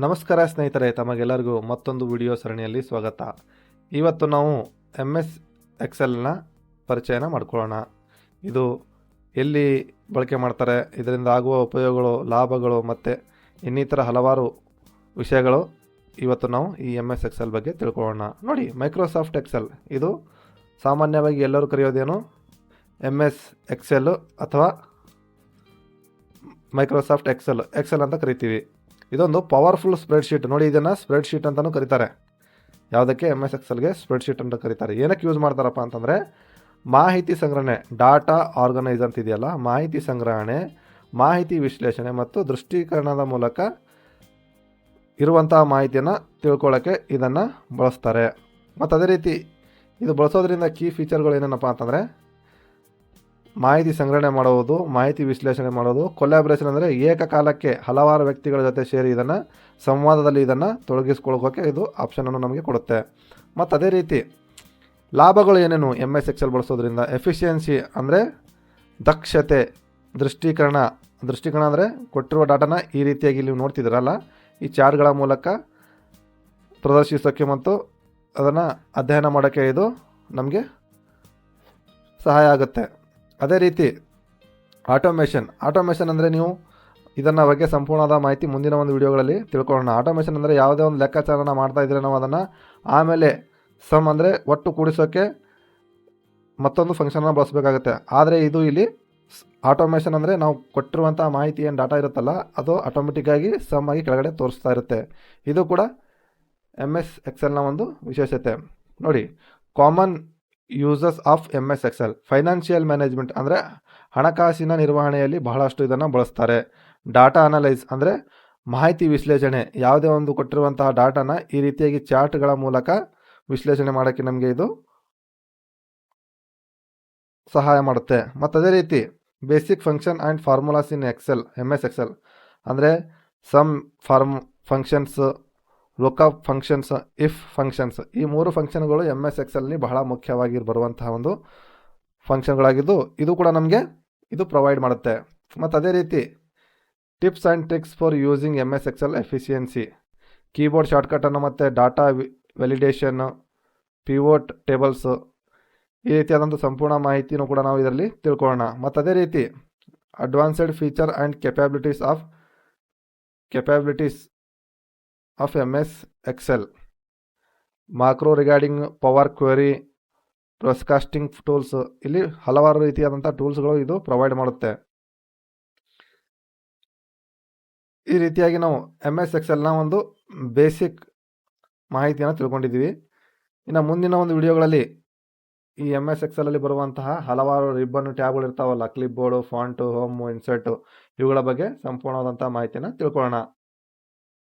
ನಮಸ್ಕಾರ ಸ್ನೇಹಿತರೆ, ತಮಗೆಲ್ಲರಿಗೂ ಮತ್ತೊಂದು ವಿಡಿಯೋ ಸರಣಿಯಲ್ಲಿ ಸ್ವಾಗತ. ಇವತ್ತು ನಾವು MS ಎಕ್ಸೆಲ್ನ ಪರಿಚಯನ ಮಾಡ್ಕೊಳ್ಳೋಣ. ಇದು ಎಲ್ಲಿ ಬಳಕೆ ಮಾಡ್ತಾರೆ, ಇದರಿಂದ ಆಗುವ ಉಪಯೋಗಗಳು, ಲಾಭಗಳು ಮತ್ತು ಇನ್ನಿತರ ಹಲವಾರು ವಿಷಯಗಳು ಇವತ್ತು ನಾವು ಈ MS ಎಕ್ಸೆಲ್ ಬಗ್ಗೆ ತಿಳ್ಕೊಳ್ಳೋಣ. ನೋಡಿ, ಮೈಕ್ರೋಸಾಫ್ಟ್ ಎಕ್ಸೆಲ್ ಇದು ಸಾಮಾನ್ಯವಾಗಿ ಎಲ್ಲರೂ ಕರೆಯೋದೇನು MS ಎಕ್ಸೆಲ್ ಅಥವಾ ಮೈಕ್ರೋಸಾಫ್ಟ್ ಎಕ್ಸೆಲ್ ಅಂತ ಕರಿತೀವಿ. ಇದೊಂದು ಪವರ್ಫುಲ್ ಸ್ಪ್ರೆಡ್ಶೀಟ್. ನೋಡಿ, ಇದನ್ನು ಸ್ಪ್ರೆಡ್ಶೀಟ್ ಅಂತಲೂ ಕರೀತಾರೆ. ಯಾವುದಕ್ಕೆ? MS ಎಕ್ಸೆಲ್ಗೆ ಸ್ಪ್ರೆಡ್ಶೀಟ್ ಅಂತ ಕರೀತಾರೆ. ಏನಕ್ಕೆ ಯೂಸ್ ಮಾಡ್ತಾರಪ್ಪ ಅಂತಂದರೆ, ಮಾಹಿತಿ ಸಂಗ್ರಹಣೆ, ಡಾಟಾ ಆರ್ಗನೈಸ್ ಅಂತ ಇದೆಯಲ್ಲ, ಮಾಹಿತಿ ಸಂಗ್ರಹಣೆ, ಮಾಹಿತಿ ವಿಶ್ಲೇಷಣೆ ಮತ್ತು ದೃಷ್ಟೀಕರಣದ ಮೂಲಕ ಇರುವಂತಹ ಮಾಹಿತಿಯನ್ನು ತಿಳ್ಕೊಳ್ಳೋಕ್ಕೆ ಇದನ್ನು ಬಳಸ್ತಾರೆ. ಮತ್ತು ಅದೇ ರೀತಿ ಇದು ಬಳಸೋದ್ರಿಂದ ಕೀ ಫೀಚರ್ಗಳು ಏನೇನಪ್ಪ ಅಂತಂದರೆ, ಮಾಹಿತಿ ಸಂಗ್ರಹಣೆ ಮಾಡುವುದು, ಮಾಹಿತಿ ವಿಶ್ಲೇಷಣೆ ಮಾಡೋದು, ಕೊಲ್ಯಾಬ್ರೇಷನ್ ಅಂದರೆ ಏಕಕಾಲಕ್ಕೆ ಹಲವಾರು ವ್ಯಕ್ತಿಗಳ ಜೊತೆ ಸೇರಿ ಇದನ್ನು ಸಂವಾದದಲ್ಲಿ ಇದನ್ನು ತೊಡಗಿಸ್ಕೊಳ್ಳೋಕೆ ಇದು ಆಪ್ಷನನ್ನು ನಮಗೆ ಕೊಡುತ್ತೆ. ಮತ್ತು ಅದೇ ರೀತಿ ಲಾಭಗಳು ಏನೇನು MS ಎಕ್ಸೆಲ್ ಬಳಸೋದ್ರಿಂದ? ಎಫಿಷಿಯನ್ಸಿ ಅಂದರೆ ದಕ್ಷತೆ, ದೃಷ್ಟೀಕರಣ ಅಂದರೆ ಕೊಟ್ಟಿರುವ ಡಾಟಾನ ಈ ರೀತಿಯಾಗಿ ನೀವು ನೋಡ್ತಿದ್ದೀರಲ್ಲ, ಈ ಚಾರ್ಟ್ಗಳ ಮೂಲಕ ಪ್ರದರ್ಶಿಸೋಕ್ಕೆ ಮತ್ತು ಅದನ್ನು ಅಧ್ಯಯನ ಮಾಡೋಕ್ಕೆ ಇದು ನಮಗೆ ಸಹಾಯ ಆಗುತ್ತೆ. ಅದೇ ರೀತಿ ಆಟೋಮೇಷನ್ ಅಂದರೆ ನೀವು ಇದನ್ನು ಬಗ್ಗೆ ಸಂಪೂರ್ಣವಾದ ಮಾಹಿತಿ ಮುಂದಿನ ಒಂದು ವಿಡಿಯೋಗಳಲ್ಲಿ ತಿಳ್ಕೊಳ್ಳೋಣ. ಆಟೋಮೇಷನ್ ಅಂದರೆ ಯಾವುದೇ ಒಂದು ಲೆಕ್ಕಾಚಾರನ ಮಾಡ್ತಾ ಇದ್ದರೆ ನಾವು ಅದನ್ನು ಆಮೇಲೆ ಅಂದರೆ ಒಟ್ಟು ಕೂಡಿಸೋಕ್ಕೆ ಮತ್ತೊಂದು ಫಂಕ್ಷನ್ನ ಬಳಸಬೇಕಾಗುತ್ತೆ. ಆದರೆ ಇದು ಇಲ್ಲಿ ಆಟೋಮೇಷನ್ ಅಂದರೆ ನಾವು ಕೊಟ್ಟಿರುವಂಥ ಮಾಹಿತಿ ಏನು ಡಾಟಾ ಇರುತ್ತಲ್ಲ, ಅದು ಆಟೋಮೆಟಿಕ್ಕಾಗಿ ಆಗಿ ಕೆಳಗಡೆ ತೋರಿಸ್ತಾ ಇರುತ್ತೆ. ಇದು ಕೂಡ MS ಎಕ್ಸೆಲ್ನ ಒಂದು ವಿಶೇಷತೆ. ನೋಡಿ, common uses of MS Excel. Financial management ಅಂದರೆ ಹಣಕಾಸಿನ ನಿರ್ವಹಣೆಯಲ್ಲಿ ಬಹಳಷ್ಟು ಇದನ್ನು ಬಳಸ್ತಾರೆ. ಡಾಟಾ ಅನಲೈಸ್ ಅಂದರೆ ಮಾಹಿತಿ ವಿಶ್ಲೇಷಣೆ, ಯಾವುದೇ ಒಂದು ಕೊಟ್ಟಿರುವಂತಹ ಡಾಟಾನ ಈ ರೀತಿಯಾಗಿ ಚಾರ್ಟ್ಗಳ ಮೂಲಕ ವಿಶ್ಲೇಷಣೆ ಮಾಡೋಕ್ಕೆ ನಮಗೆ ಇದು ಸಹಾಯ ಮಾಡುತ್ತೆ. ಮತ್ತು ಅದೇ ರೀತಿ basic function and formulas in MS Excel ಅಂದರೆ sum functions, lookup functions, if functions, ಈ ಮೂರು ಫಂಕ್ಷನ್ಗಳು MS ಎಕ್ಸೆಲ್ನಿ ಬಹಳ ಮುಖ್ಯವಾಗಿ ಬರುವಂತಹ ಒಂದು ಫಂಕ್ಷನ್ಗಳಾಗಿದ್ದು ಇದು ಕೂಡ ನಮಗೆ ಇದು ಪ್ರೊವೈಡ್ ಮಾಡುತ್ತೆ. ಮತ್ತು ಅದೇ ರೀತಿ tips and tricks for using MS Excel efficiency, keyboard ಶಾರ್ಟ್ಕಟನ್ನು ಮತ್ತು ಡಾಟಾ ವ್ಯಾಲಿಡೇಷನ್, ಪಿವೋಟ್ ಟೇಬಲ್ಸು, ಈ ರೀತಿಯಾದಂಥ ಸಂಪೂರ್ಣ ಮಾಹಿತಿನೂ ಕೂಡ ನಾವು ಇದರಲ್ಲಿ ತಿಳ್ಕೊಳ್ಳೋಣ. ಮತ್ತು ಅದೇ ರೀತಿ advanced feature and capabilities of MS Excel, macro regarding power query, broadcasting tools, ಇಲ್ಲಿ ಹಲವಾರು ರೀತಿಯಾದಂಥ ಟೂಲ್ಸ್ಗಳು ಇದು ಪ್ರೊವೈಡ್ ಮಾಡುತ್ತೆ. ಈ ರೀತಿಯಾಗಿ ನಾವು MS ಎಕ್ಸೆಲ್ನ ಒಂದು ಬೇಸಿಕ್ ಮಾಹಿತಿಯನ್ನು ತಿಳ್ಕೊಂಡಿದ್ದೀವಿ. ಇನ್ನು ಮುಂದಿನ ಒಂದು ವಿಡಿಯೋಗಳಲ್ಲಿ ಈ MS ಎಕ್ಸೆಲಲ್ಲಿ ಬರುವಂತಹ ಹಲವಾರು ರಿಬ್ಬನ್ ಟ್ಯಾಬ್ಗಳು ಇರ್ತಾವಲ್ಲ, clip board, font, home, insert, ಇವುಗಳ ಬಗ್ಗೆ ಸಂಪೂರ್ಣವಾದಂಥ ಮಾಹಿತಿಯನ್ನು ತಿಳ್ಕೊಳ್ಳೋಣ.